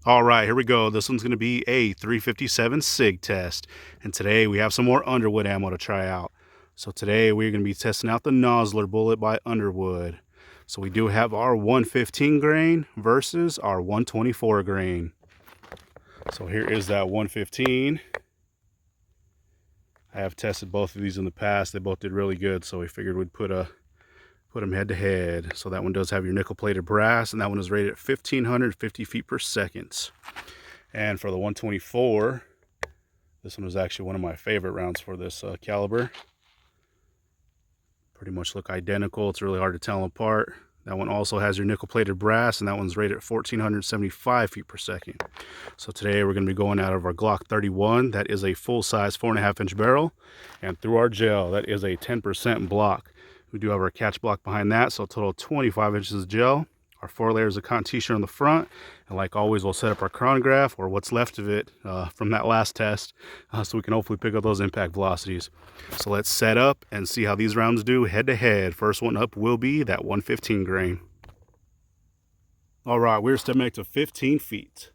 All right, here we go. This one's going to be a 357 SIG test. And today we have some more Underwood ammo to try out. So today we're going to be testing out the Nosler bullet by Underwood. So we do have our 115 grain versus our 124 grain. So here is that 115. I have tested both of these in the past. They both did really good, so we figured we'd put them head to head. So that one does have your nickel plated brass, and that one is rated at 1,550 feet per second. And for the 124, this one was actually one of my favorite rounds for this caliber. Pretty much look identical. It's really hard to tell them apart. That one also has your nickel plated brass, and that one's rated at 1,475 feet per second. So today we're going to be going out of our Glock 31. That is a full size 4.5-inch barrel, and through our gel, that is a 10% block. We do have our catch block behind that, so a total of 25 inches of gel. Our 4 layers of cotton t-shirt on the front, and like always, we'll set up our chronograph, or what's left of it from that last test, so we can hopefully pick up those impact velocities. So let's set up and see how these rounds do head to head. First one up will be that 115 grain. All right, we're stepping back to 15 feet.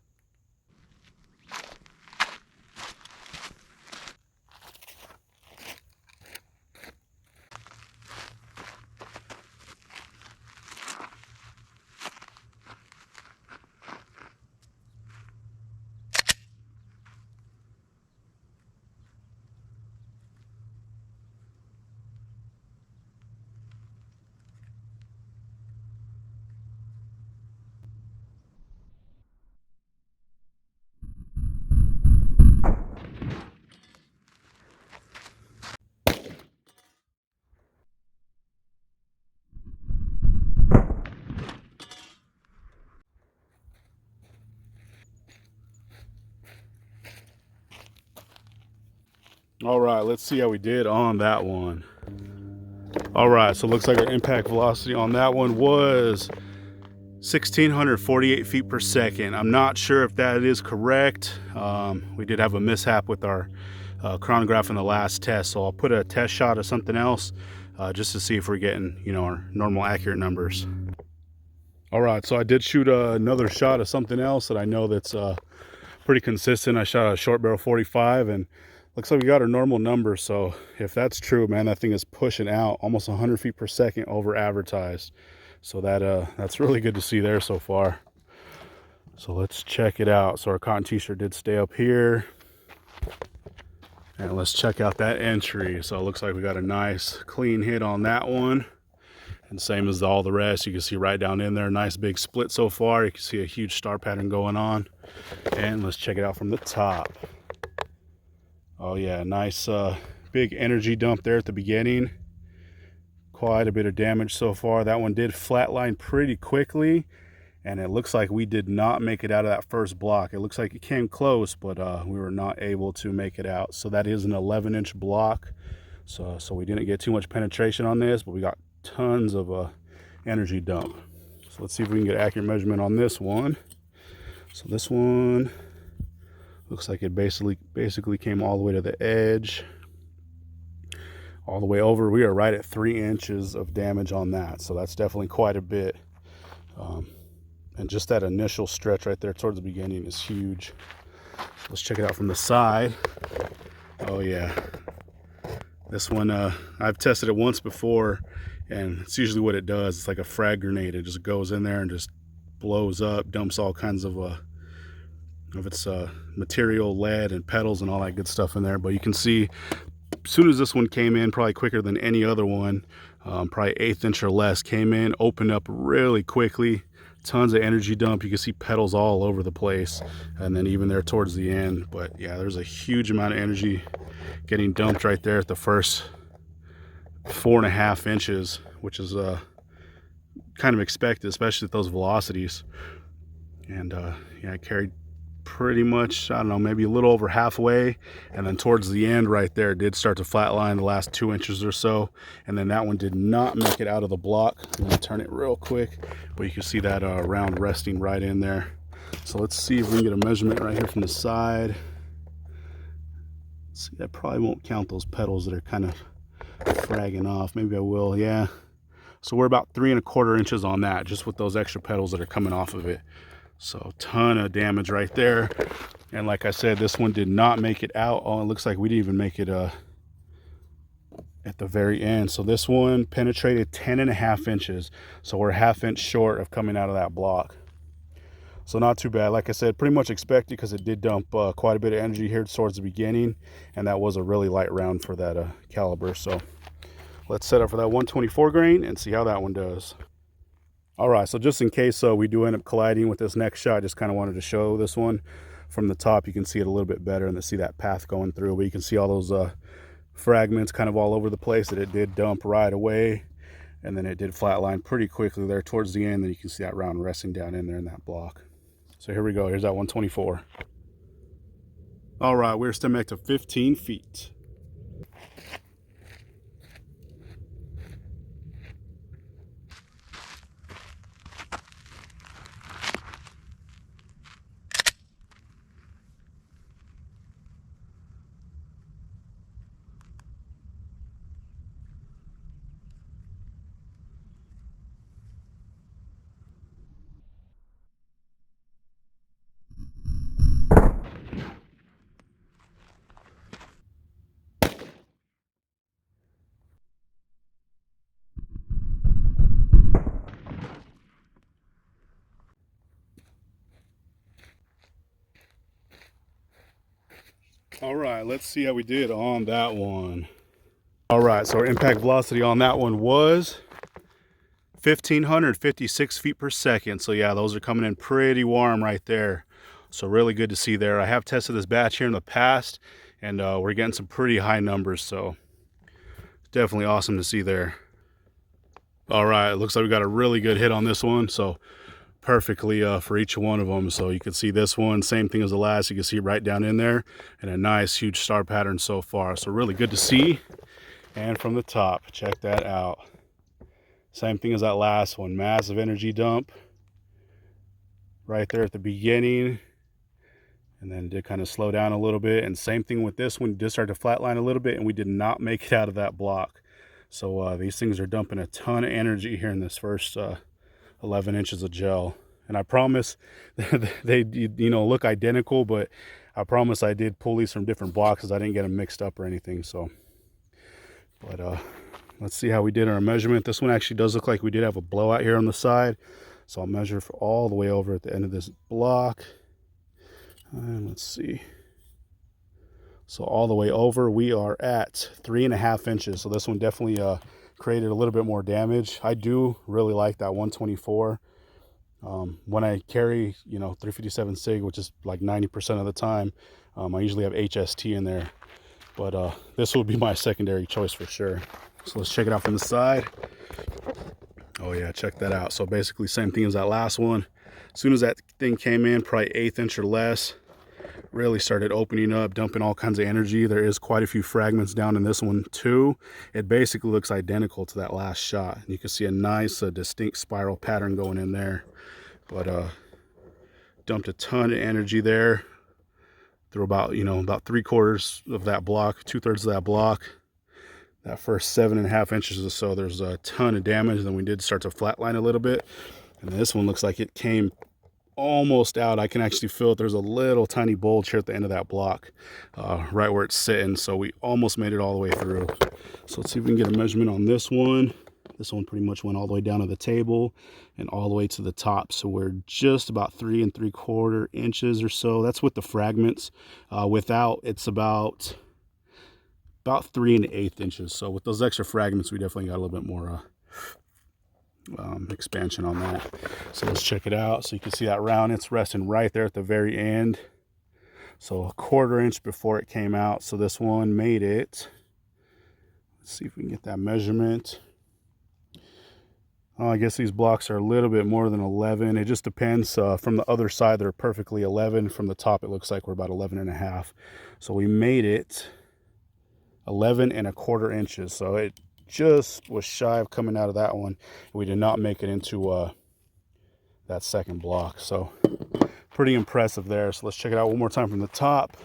All right, let's see how we did on that one. All right, so it looks like our impact velocity on that one was 1,648 feet per second. I'm not sure if that is correct. We did have a mishap with our chronograph in the last test, so I'll put a test shot of something else just to see if we're getting, our normal accurate numbers. All right, so I did shoot another shot of something else that I know that's pretty consistent. I shot a short barrel 45, and looks like we got our normal number. So if that's true, man, that thing is pushing out almost 100 feet per second over advertised. So that's really good to see there so far. So let's check it out. So our cotton t-shirt did stay up here, and let's check out that entry. So it looks like we got a nice clean hit on that one, and same as all the rest. You can see right down in there, nice big split so far. You can see a huge star pattern going on. And let's check it out from the top. Oh yeah, nice big energy dump there at the beginning. Quite a bit of damage so far. That one did flatline pretty quickly, and it looks like we did not make it out of that first block. It looks like it came close, but we were not able to make it out. So that is an 11-inch block. So we didn't get too much penetration on this, but we got tons of energy dump. So let's see if we can get accurate measurement on this one. So this one looks like it basically came all the way to the edge, all the way over. We are right at 3 inches of damage on that, so that's definitely quite a bit. And just that initial stretch right there towards the beginning is huge. Let's check it out from the side. Oh yeah, this one I've tested it once before, and it's usually what it does. It's like a frag grenade. It just goes in there and just blows up, dumps all kinds of its material, lead and petals and all that good stuff in there. But you can see as soon as this one came in, probably quicker than any other one, probably 1/8 inch or less, came in, opened up really quickly, tons of energy dump. You can see petals all over the place, and then even there towards the end. But yeah, there's a huge amount of energy getting dumped right there at the first 4.5 inches, which is kind of expected, especially at those velocities. And yeah, I carried pretty much, I don't know, maybe a little over halfway, and then towards the end right there, it did start to flatline the last 2 inches or so, and then that one did not make it out of the block. I'm gonna turn it real quick, but you can see that round resting right in there. So let's see if we can get a measurement right here from the side. See, I probably won't count those petals that are kind of fragging off. Maybe I will. Yeah, so we're about 3 1/4 inches on that, just with those extra petals that are coming off of it. So ton of damage right there. And like I said, this one did not make it out. Oh, it looks like we didn't even make it at the very end. So this one penetrated 10.5 inches. So we're a 1/2 inch short of coming out of that block. So not too bad. Like I said, pretty much expected because it did dump quite a bit of energy here towards the beginning. And that was a really light round for that caliber. So let's set up for that 124 grain and see how that one does. All right, so just in case we do end up colliding with this next shot, just kind of wanted to show this one from the top. You can see it a little bit better and see that path going through, but you can see all those fragments kind of all over the place that it did dump right away, and then it did flatline pretty quickly there towards the end. Then you can see that round resting down in there in that block. So here we go. Here's that 124. All right, we're still back to 15 feet. All right, let's see how we did on that one. All right, so our impact velocity on that one was 1,556 feet per second. So yeah, those are coming in pretty warm right there. So really good to see there. I have tested this batch here in the past, and we're getting some pretty high numbers. So definitely awesome to see there. All right, it looks like we got a really good hit on this one. So perfectly for each one of them. So you can see this one, same thing as the last. You can see right down in there, and a nice huge star pattern so far. So really good to see. And from the top, check that out. Same thing as that last one, massive energy dump right there at the beginning, and then did kind of slow down a little bit. And same thing with this one, did start to flatline a little bit, and we did not make it out of that block. So these things are dumping a ton of energy here in this first 11 inches of gel. And I promise they look identical, but I promise I did pull these from different blocks. I didn't get them mixed up or anything. So but let's see how we did on our measurement. This one actually does look like we did have a blowout here on the side. So I'll measure for all the way over at the end of this block. And let's see. So all the way over, we are at 3.5 inches. So this one definitely created a little bit more damage. I do really like that 124. When I carry, 357 SIG, which is like 90% of the time, I usually have HST in there. But this will be my secondary choice for sure. So let's check it out from the side. Oh yeah, check that out. So basically same thing as that last one. As soon as that thing came in, probably 1/8 inch or less, really started opening up, dumping all kinds of energy. There is quite a few fragments down in this one too. It basically looks identical to that last shot. You can see a nice distinct spiral pattern going in there. But dumped a ton of energy there through about 3/4 of that block, 2/3 of that block. That first 7.5 inches or so, there's a ton of damage. And then we did start to flatline a little bit, and this one looks like it came almost out. I can actually feel it. There's a little tiny bulge here at the end of that block, right where it's sitting. So we almost made it all the way through. So let's see if we can get a measurement on this one. This one pretty much went all the way down to the table and all the way to the top. So we're just about 3 3/4 inches or so. That's with the fragments. Without, it's about 3 1/8 inches. So with those extra fragments, we definitely got a little bit more expansion on that. So let's check it out. So you can see that round, it's resting right there at the very end. So 1/4 inch before it came out. So this one made it. Let's see if we can get that measurement. I guess these blocks are a little bit more than 11. It just depends. From the other side, they're perfectly 11. From the top, it looks like we're about 11.5. So we made it 11 1/4 inches. So it just was shy of coming out of that one. We did not make it into that second block. So pretty impressive there. So let's check it out one more time from the top.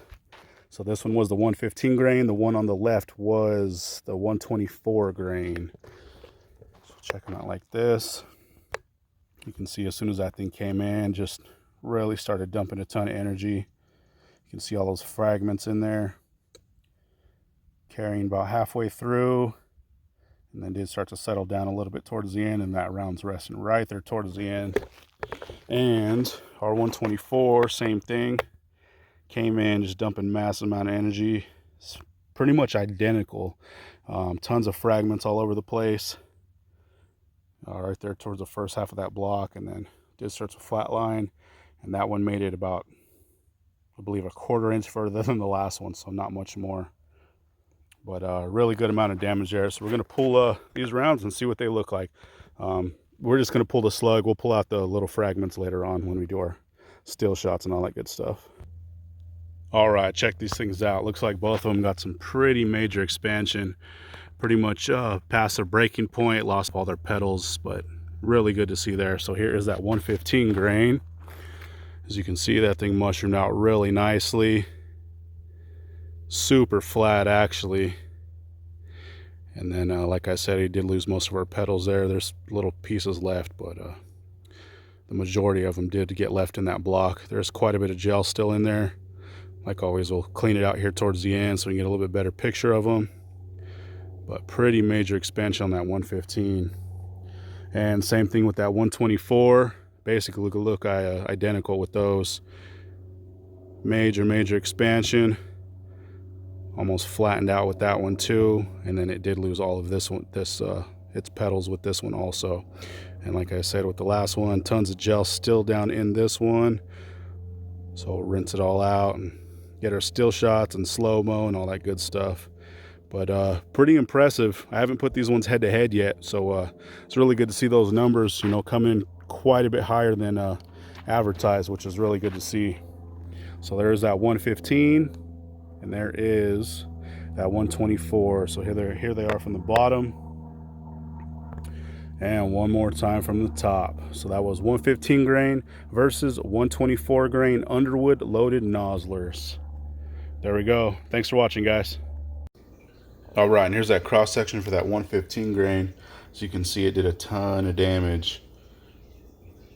So this one was the 115 grain. The one on the left was the 124 grain. So check them out like this. You can see as soon as that thing came in, just Really started dumping a ton of energy. You can see all those fragments in there. Carrying about halfway through, and then did start to settle down a little bit towards the end, and that round's resting right there towards the end. And our 124, same thing. Came in just dumping massive amount of energy. It's pretty much identical. Tons of fragments all over the place. Right there towards the first half of that block, and then did start to flatline, and that one made it about, I believe, a quarter inch further than the last one, so not much more. But really good amount of damage there. So we're going to pull these rounds and see what they look like. We're just going to pull the slug. We'll pull out the little fragments later on when we do our still shots and all that good stuff. All right, check these things out. Looks like both of them got some pretty major expansion. Pretty much past their breaking point, lost all their petals, but really good to see there. So here is that 115 grain. As you can see, that thing mushroomed out really nicely. Super flat actually. And then like I said, he did lose most of our petals there. There's little pieces left, but the majority of them did get left in that block. There's quite a bit of gel still in there. Like always, we'll clean it out here towards the end so we can get a little bit better picture of them. But pretty major expansion on that 115. And same thing with that 124. Basically look identical with those. Major expansion. Almost flattened out with that one too, and then it did lose all of its petals with this one also. And like I said with the last one, tons of gel still down in this one, so we'll rinse it all out and get our still shots and slow-mo and all that good stuff. But pretty impressive. I haven't put these ones head to head yet, so it's really good to see those numbers, you know, come in quite a bit higher than advertised, which is really good to see. So there's that 115. And there is that 124. So here they are from the bottom. And one more time from the top. So that was 115 grain versus 124 grain Underwood loaded Noslers. There we go. Thanks for watching, guys. All right, and here's that cross section for that 115 grain. As you can see, it did a ton of damage.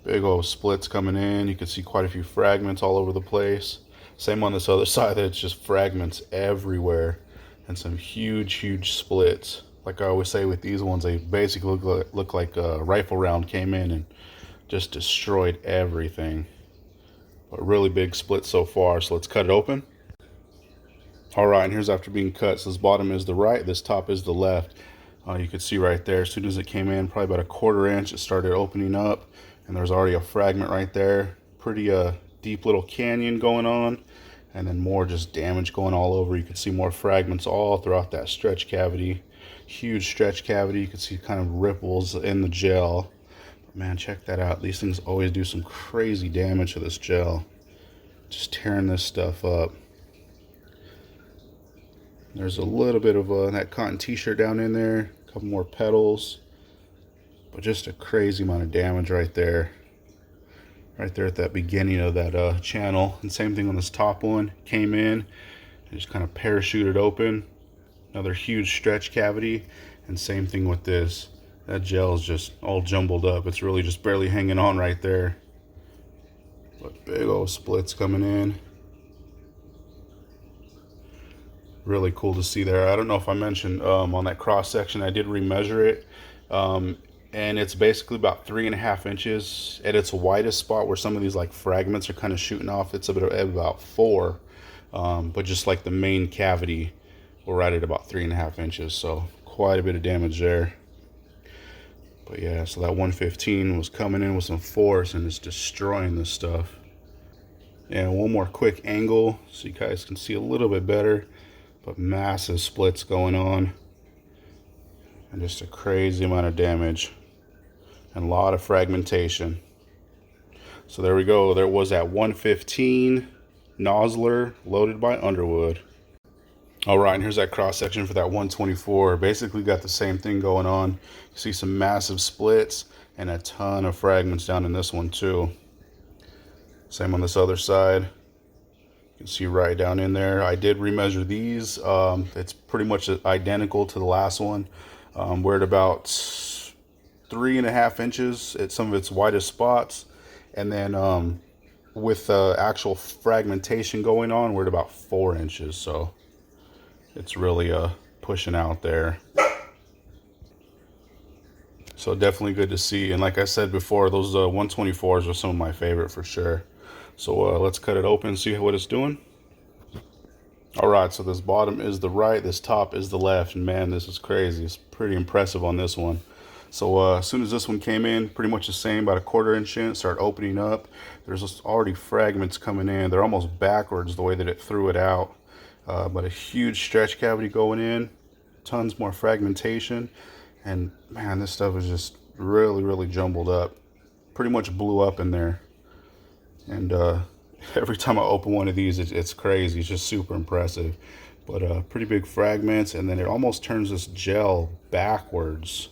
Big old splits coming in. You can see quite a few fragments all over the place. Same on this other side, it's just fragments everywhere and some huge splits. Like I always say with these ones, they basically look like a rifle round came in and just destroyed everything. But really big split so far, so let's cut it open. All right, and here's after being cut. So this bottom is the right, this top is the left. You can see right there, as soon as it came in, probably about a quarter inch, it started opening up, and there's already a fragment right there. Pretty deep little canyon going on, and then more just damage going all over. You can see more fragments all throughout that stretch cavity. Huge stretch cavity. You can see kind of ripples in the gel. But man, check that out. These things always do some crazy damage to this gel. Just tearing this stuff up. There's a little bit of that cotton t-shirt down in there. A couple more petals. But just a crazy amount of damage right there. Right there at that beginning of that channel. And same thing on this top one. Came in and just kind of parachuted open. Another huge stretch cavity. And same thing with this. That gel is just all jumbled up. It's really just barely hanging on right there. But big old splits coming in. Really cool to see there. I don't know if I mentioned on that cross section, I did remeasure it. And it's basically about 3.5 inches at its widest spot, where some of these like fragments are kind of shooting off. It's about 4, but just like the main cavity, we're right at about 3.5 inches. So quite a bit of damage there. But yeah, so that 115 was coming in with some force and it's destroying this stuff. And one more quick angle so you guys can see a little bit better, but massive splits going on and just a crazy amount of damage. And a lot of fragmentation. So there we go. There was that 115 Nosler loaded by Underwood. All right, and here's that cross section for that 124. Basically got the same thing going on. You see some massive splits and a ton of fragments down in this one too. Same on this other side. You can see right down in there. I did remeasure these. It's pretty much identical to the last one. We're at about 3.5 inches at some of its widest spots, and then with actual fragmentation going on, we're at about 4 inches. So it's really pushing out there. So definitely good to see. And like I said before, those 124s are some of my favorite for sure. So let's cut it open and see what it's doing. All right, so this bottom is the right, this top is the left, and man, this is crazy. It's pretty impressive on this one. So as soon as this one came in, pretty much the same, about a 1/4 inch in, start opening up. There's already fragments coming in. They're almost backwards the way that it threw it out. But a huge stretch cavity going in, tons more fragmentation. And man, this stuff is just really, really jumbled up. Pretty much blew up in there. And every time I open one of these, it's crazy. It's just super impressive. But pretty big fragments, and then it almost turns this gel backwards,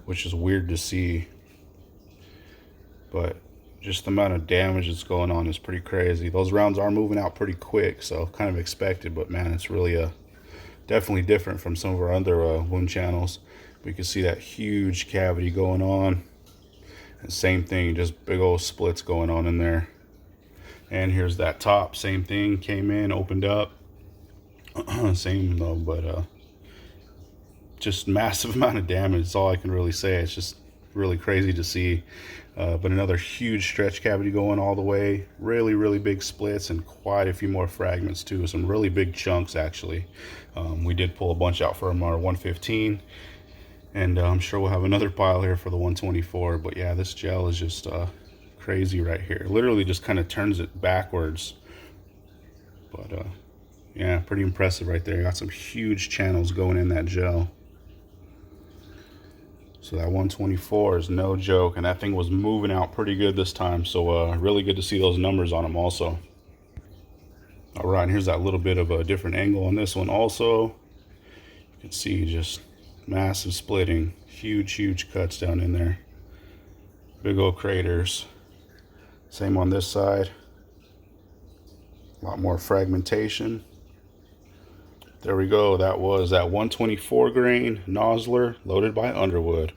which is weird to see. But just the amount of damage that's going on is pretty crazy. Those rounds are moving out pretty quick, so kind of expected. But man, it's really definitely different from some of our other wound channels. We can see that huge cavity going on. And same thing, just big old splits going on in there. And here's that top, same thing, came in, opened up. Same though, but just massive amount of damage is all I can really say. It's just really crazy to see. But another huge stretch cavity going all the way. Really, really big splits and quite a few more fragments too. Some really big chunks actually. We did pull a bunch out from our 115. And I'm sure we'll have another pile here for the 124. But yeah, this gel is just crazy right here. Literally just kind of turns it backwards. But yeah, pretty impressive right there. Got some huge channels going in that gel. So that 124 is no joke, and that thing was moving out pretty good this time. So really good to see those numbers on them also. All right, and here's that little bit of a different angle on this one also. You can see just massive splitting, huge cuts down in there. Big old craters. Same on this side. A lot more fragmentation. There we go. That was that 124 grain Nosler loaded by Underwood.